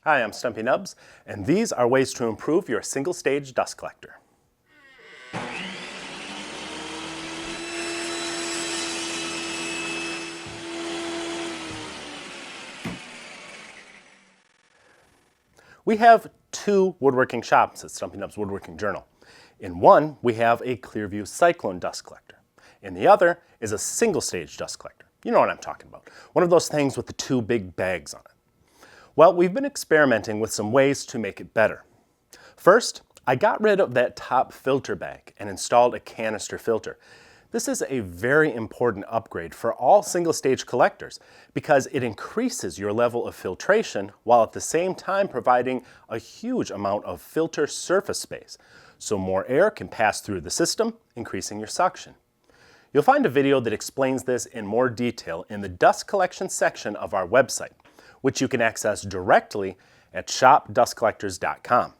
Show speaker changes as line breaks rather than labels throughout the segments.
Hi, I'm Stumpy Nubs, and these are ways to improve your single-stage dust collector. We have two woodworking shops at Stumpy Nubs Woodworking Journal. In one, we have a Clearview Cyclone dust collector. In the other is a single-stage dust collector. You know what I'm talking about. One of those things with the two big bags on it. Well, we've been experimenting with some ways to make it better. First, I got rid of that top filter bag and installed a canister filter. This is a very important upgrade for all single-stage collectors because it increases your level of filtration while at the same time providing a huge amount of filter surface space, so more air can pass through the system, increasing your suction. You'll find a video that explains this in more detail in the dust collection section of our website, which you can access directly at shopdustcollectors.com.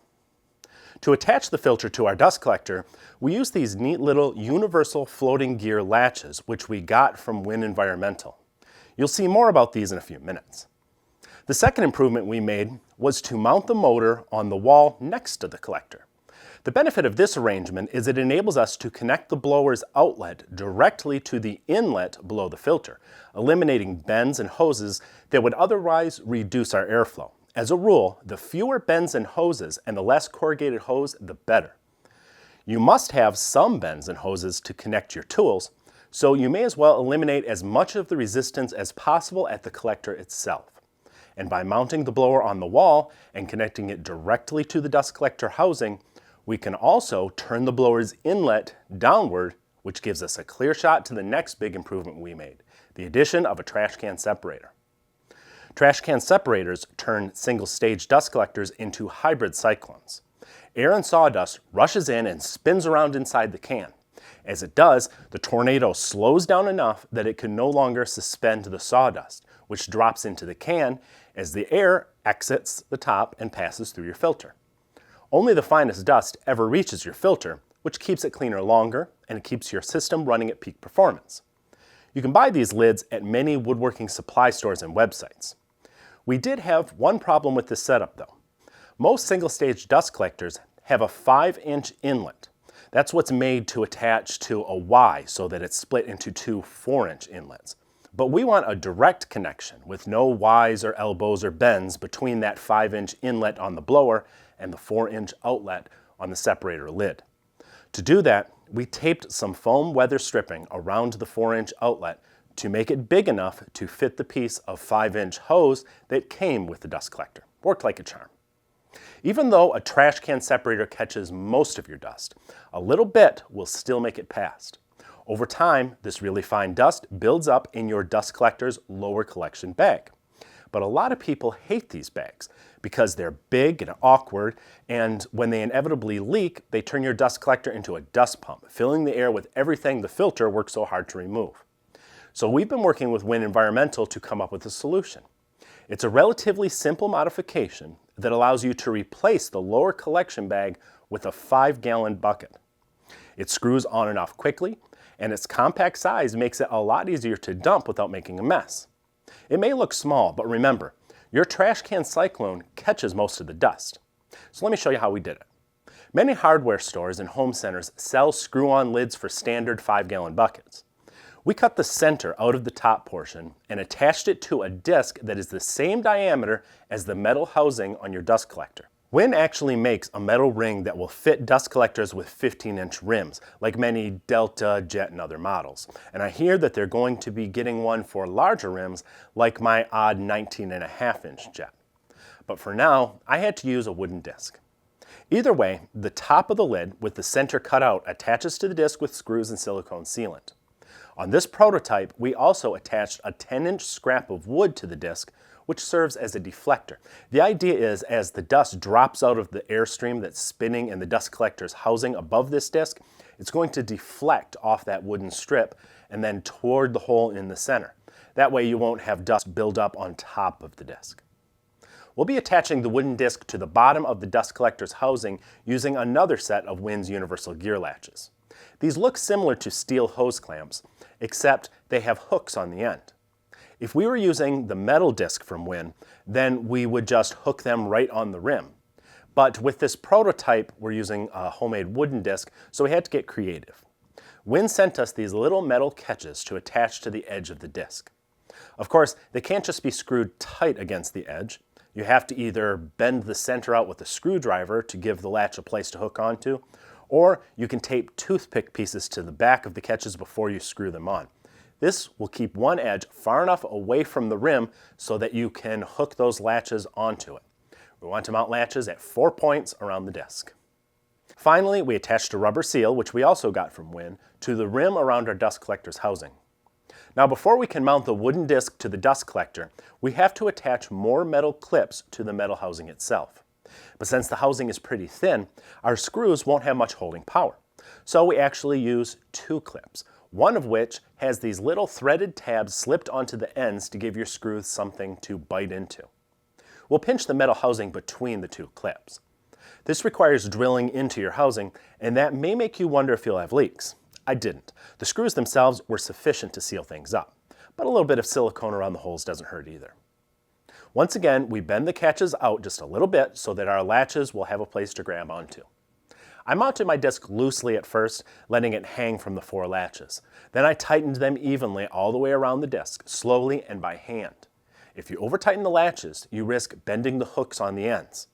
To attach the filter to our dust collector, we use these neat little universal floating gear latches, which we got from Win Environmental. You'll see more about these in a few minutes. The second improvement we made was to mount the motor on the wall next to the collector. The benefit of this arrangement is it enables us to connect the blower's outlet directly to the inlet below the filter, eliminating bends and hoses that would otherwise reduce our airflow. As a rule, the fewer bends and hoses and the less corrugated hose, the better. You must have some bends and hoses to connect your tools, so you may as well eliminate as much of the resistance as possible at the collector itself. And by mounting the blower on the wall and connecting it directly to the dust collector housing, we can also turn the blower's inlet downward, which gives us a clear shot to the next big improvement we made, the addition of a trash can separator. Trash can separators turn single-stage dust collectors into hybrid cyclones. Air and sawdust rushes in and spins around inside the can. As it does, the tornado slows down enough that it can no longer suspend the sawdust, which drops into the can as the air exits the top and passes through your filter. Only the finest dust ever reaches your filter, which keeps it cleaner longer and keeps your system running at peak performance. You can buy these lids at many woodworking supply stores and websites. We did have one problem with this setup though. Most single-stage dust collectors have a 5-inch inlet. That's what's made to attach to a Y so that it's split into two 4-inch inlets. But we want a direct connection with no Ys or elbows or bends between that 5-inch inlet on the blower and the 4-inch outlet on the separator lid. To do that, we taped some foam weather stripping around the 4-inch outlet to make it big enough to fit the piece of 5-inch hose that came with the dust collector. Worked like a charm. Even though a trash can separator catches most of your dust, a little bit will still make it past. Over time, this really fine dust builds up in your dust collector's lower collection bag. But a lot of people hate these bags because they're big and awkward, and when they inevitably leak, they turn your dust collector into a dust pump, filling the air with everything the filter worked so hard to remove. So we've been working with Win Environmental to come up with a solution. It's a relatively simple modification that allows you to replace the lower collection bag with a 5-gallon bucket. It screws on and off quickly, and its compact size makes it a lot easier to dump without making a mess. It may look small, but remember, your trash can cyclone catches most of the dust. So let me show you how we did it. Many hardware stores and home centers sell screw-on lids for standard 5-gallon buckets. We cut the center out of the top portion and attached it to a disc that is the same diameter as the metal housing on your dust collector. Win actually makes a metal ring that will fit dust collectors with 15-inch rims, like many Delta, Jet, and other models. And I hear that they're going to be getting one for larger rims, like my odd 19.5-inch Jet. But for now, I had to use a wooden disc. Either way, the top of the lid with the center cut out attaches to the disc with screws and silicone sealant. On this prototype, we also attached a 10-inch scrap of wood to the disc, which serves as a deflector. The idea is, as the dust drops out of the airstream that's spinning in the dust collector's housing above this disc, it's going to deflect off that wooden strip and then toward the hole in the center. That way you won't have dust build up on top of the disc. We'll be attaching the wooden disc to the bottom of the dust collector's housing using another set of Win's universal gear latches. These look similar to steel hose clamps, except they have hooks on the end. If we were using the metal disc from Win, then we would just hook them right on the rim. But with this prototype, we're using a homemade wooden disc, so we had to get creative. Win sent us these little metal catches to attach to the edge of the disc. Of course, they can't just be screwed tight against the edge. You have to either bend the center out with a screwdriver to give the latch a place to hook onto, or you can tape toothpick pieces to the back of the catches before you screw them on. This will keep one edge far enough away from the rim so that you can hook those latches onto it. We want to mount latches at 4 points around the disc. Finally, we attached a rubber seal, which we also got from Win, to the rim around our dust collector's housing. Now, before we can mount the wooden disc to the dust collector, we have to attach more metal clips to the metal housing itself. But since the housing is pretty thin, our screws won't have much holding power. So we actually use 2 clips, one of which has these little threaded tabs slipped onto the ends to give your screws something to bite into. We'll pinch the metal housing between the 2 clips. This requires drilling into your housing, and that may make you wonder if you'll have leaks. I didn't. The screws themselves were sufficient to seal things up, but a little bit of silicone around the holes doesn't hurt either. Once again, we bend the catches out just a little bit so that our latches will have a place to grab onto. I mounted my disc loosely at first, letting it hang from the 4 latches. Then I tightened them evenly all the way around the disc, slowly and by hand. If you over-tighten the latches, you risk bending the hooks on the ends.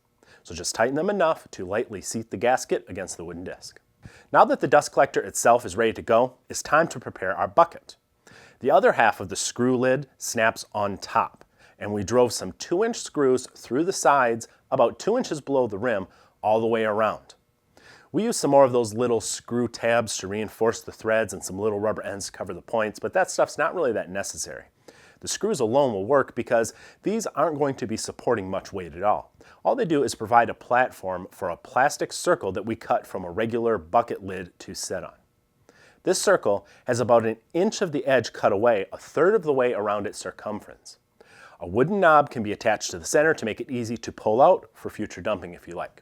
So just tighten them enough to lightly seat the gasket against the wooden disc. Now that the dust collector itself is ready to go, it's time to prepare our bucket. The other half of the screw lid snaps on top, and we drove some 2-inch screws through the sides about 2 inches below the rim all the way around. We used some more of those little screw tabs to reinforce the threads and some little rubber ends to cover the points, but that stuff's not really that necessary. The screws alone will work because these aren't going to be supporting much weight at all. All they do is provide a platform for a plastic circle that we cut from a regular bucket lid to set on. This circle has about 1 inch of the edge cut away, 1/3 of the way around its circumference. A wooden knob can be attached to the center to make it easy to pull out for future dumping if you like.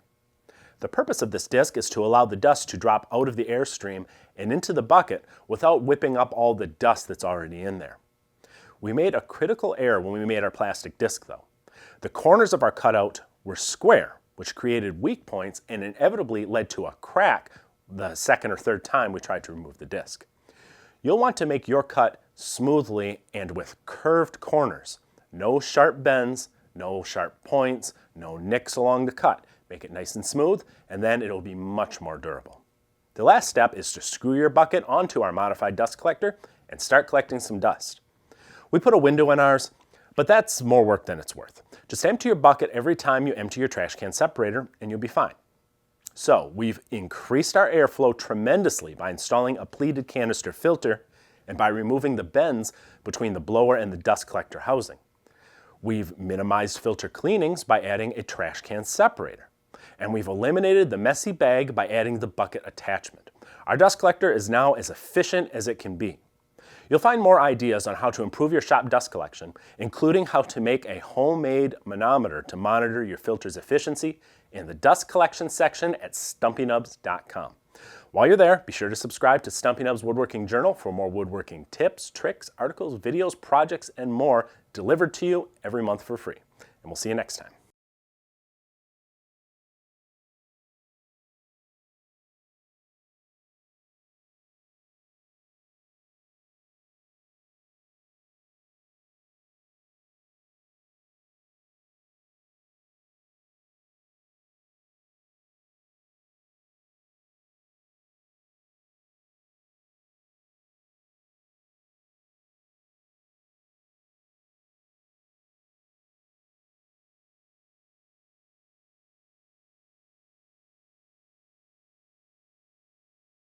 The purpose of this disc is to allow the dust to drop out of the airstream and into the bucket without whipping up all the dust that's already in there. We made a critical error when we made our plastic disc though. The corners of our cutout were square, which created weak points and inevitably led to a crack the second or third time we tried to remove the disc. You'll want to make your cut smoothly and with curved corners. No sharp bends, no sharp points, no nicks along the cut. Make it nice and smooth, and then it'll be much more durable. The last step is to screw your bucket onto our modified dust collector and start collecting some dust. We put a window in ours, but that's more work than it's worth. Just empty your bucket every time you empty your trash can separator and you'll be fine. So we've increased our airflow tremendously by installing a pleated canister filter and by removing the bends between the blower and the dust collector housing. We've minimized filter cleanings by adding a trash can separator. And we've eliminated the messy bag by adding the bucket attachment. Our dust collector is now as efficient as it can be. You'll find more ideas on how to improve your shop dust collection, including how to make a homemade manometer to monitor your filter's efficiency in the dust collection section at stumpynubs.com. While you're there, be sure to subscribe to Stumpy Nubs Woodworking Journal for more woodworking tips, tricks, articles, videos, projects, and more delivered to you every month for free. And we'll see you next time.